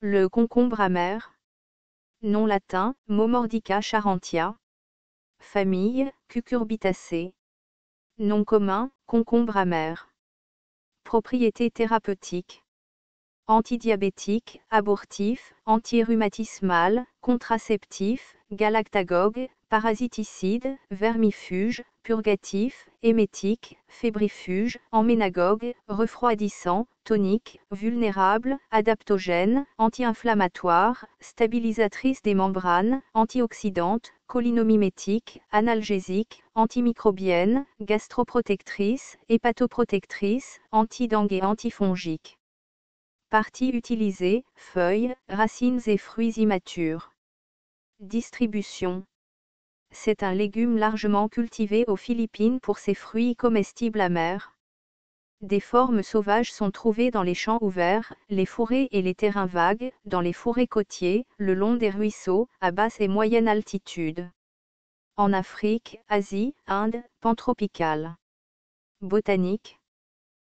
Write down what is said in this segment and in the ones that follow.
Le concombre amer. Nom latin, Momordica charentia. Famille, Cucurbitacées. Nom commun, concombre amer. Propriétés thérapeutiques. Antidiabétique, abortif, antirhumatismal, contraceptif, galactagogue, parasiticide, vermifuge, purgatif, émétique, fébrifuge, emménagogue, refroidissant, tonique, vulnérable, adaptogène, anti-inflammatoire, stabilisatrice des membranes, antioxydante, cholinomimétique, analgésique, antimicrobienne, gastroprotectrice, hépatoprotectrice, antidengue et antifongique. Parties utilisées, feuilles, racines et fruits immatures. Distribution. C'est un légume largement cultivé aux Philippines pour ses fruits comestibles amers. Des formes sauvages sont trouvées dans les champs ouverts, les fourrés et les terrains vagues, dans les fourrés côtiers, le long des ruisseaux, à basse et moyenne altitude. En Afrique, Asie, Inde, pantropicale. Botanique.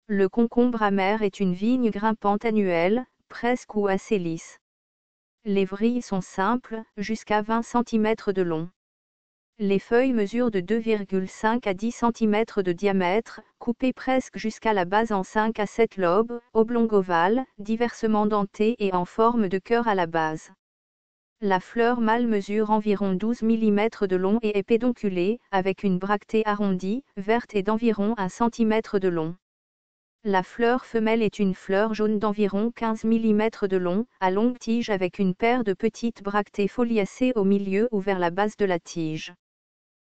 Le concombre amer est une vigne grimpante annuelle, presque ou assez lisse. Les vrilles sont simples, jusqu'à 20 cm de long. Les feuilles mesurent de 2,5 à 10 cm de diamètre, coupées presque jusqu'à la base en 5 à 7 lobes, oblongs-ovales, diversement dentés et en forme de cœur à la base. La fleur mâle mesure environ 12 mm de long et est pédonculée, avec une bractée arrondie, verte et d'environ 1 cm de long. La fleur femelle est une fleur jaune d'environ 15 mm de long, à longue tige avec une paire de petites bractées foliacées au milieu ou vers la base de la tige.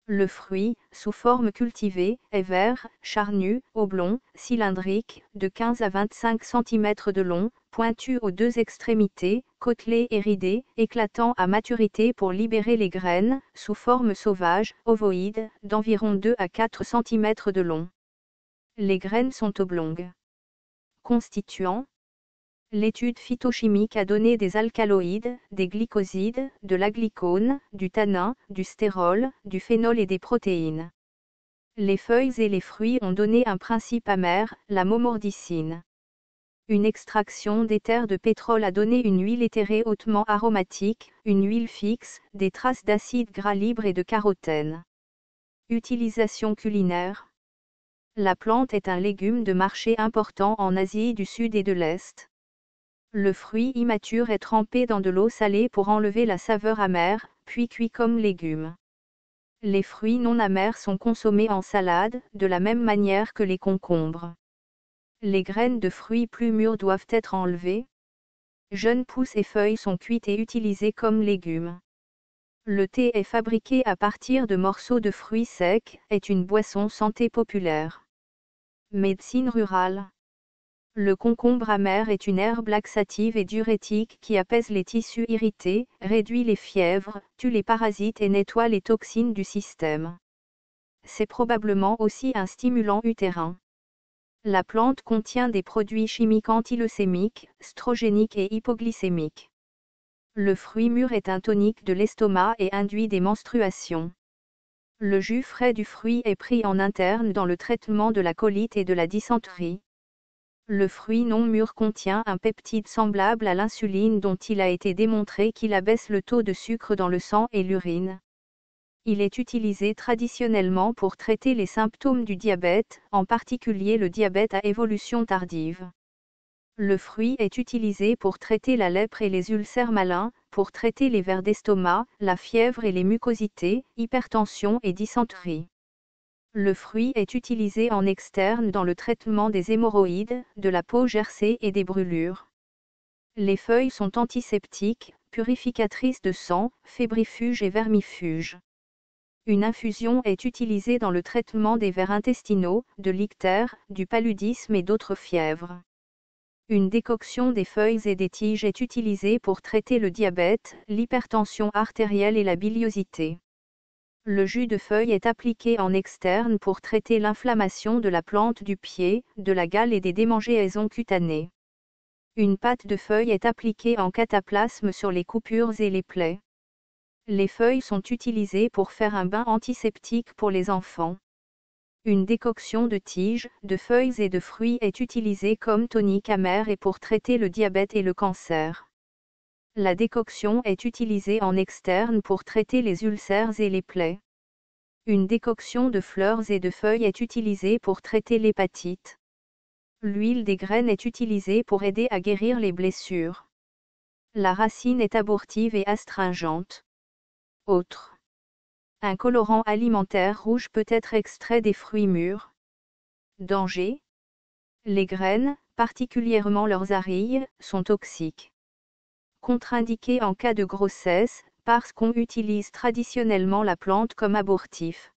Le fruit, sous forme cultivée, est vert, charnu, oblong, cylindrique, de 15 à 25 cm de long, pointu aux deux extrémités, côtelé et ridé, éclatant à maturité pour libérer les graines, sous forme sauvage, ovoïde, d'environ 2 à 4 cm de long. Les graines sont oblongues. Constituants. L'étude phytochimique a donné des alcaloïdes, des glycosides, de l'aglycone, du tanin, du stérol, du phénol et des protéines. Les feuilles et les fruits ont donné un principe amer, la momordicine. Une extraction d'éther de pétrole a donné une huile éthérée hautement aromatique, une huile fixe, des traces d'acides gras libres et de carotène. Utilisation culinaire. La plante est un légume de marché important en Asie du Sud et de l'Est. Le fruit immature est trempé dans de l'eau salée pour enlever la saveur amère, puis cuit comme légume. Les fruits non amers sont consommés en salade, de la même manière que les concombres. Les graines de fruits plus mûrs doivent être enlevées. Jeunes pousses et feuilles sont cuites et utilisées comme légumes. Le thé est fabriqué à partir de morceaux de fruits secs, est une boisson santé populaire. Médecine rurale. Le concombre amer est une herbe laxative et diurétique qui apaise les tissus irrités, réduit les fièvres, tue les parasites et nettoie les toxines du système. C'est probablement aussi un stimulant utérin. La plante contient des produits chimiques antileucémiques, strogéniques et hypoglycémiques. Le fruit mûr est un tonique de l'estomac et induit des menstruations. Le jus frais du fruit est pris en interne dans le traitement de la colite et de la dysenterie. Le fruit non mûr contient un peptide semblable à l'insuline dont il a été démontré qu'il abaisse le taux de sucre dans le sang et l'urine. Il est utilisé traditionnellement pour traiter les symptômes du diabète, en particulier le diabète à évolution tardive. Le fruit est utilisé pour traiter la lèpre et les ulcères malins, pour traiter les vers d'estomac, la fièvre et les mucosités, hypertension et dysenterie. Le fruit est utilisé en externe dans le traitement des hémorroïdes, de la peau gercée et des brûlures. Les feuilles sont antiseptiques, purificatrices de sang, fébrifuges et vermifuges. Une infusion est utilisée dans le traitement des vers intestinaux, de l'ictère, du paludisme et d'autres fièvres. Une décoction des feuilles et des tiges est utilisée pour traiter le diabète, l'hypertension artérielle et la biliosité. Le jus de feuille est appliqué en externe pour traiter l'inflammation de la plante du pied, de la gale et des démangeaisons cutanées. Une pâte de feuille est appliquée en cataplasme sur les coupures et les plaies. Les feuilles sont utilisées pour faire un bain antiseptique pour les enfants. Une décoction de tiges, de feuilles et de fruits est utilisée comme tonique amer et pour traiter le diabète et le cancer. La décoction est utilisée en externe pour traiter les ulcères et les plaies. Une décoction de fleurs et de feuilles est utilisée pour traiter l'hépatite. L'huile des graines est utilisée pour aider à guérir les blessures. La racine est abortive et astringente. Autre. Un colorant alimentaire rouge peut être extrait des fruits mûrs. Danger. Les graines, particulièrement leurs arilles, sont toxiques. Contre-indiquées en cas de grossesse, parce qu'on utilise traditionnellement la plante comme abortif.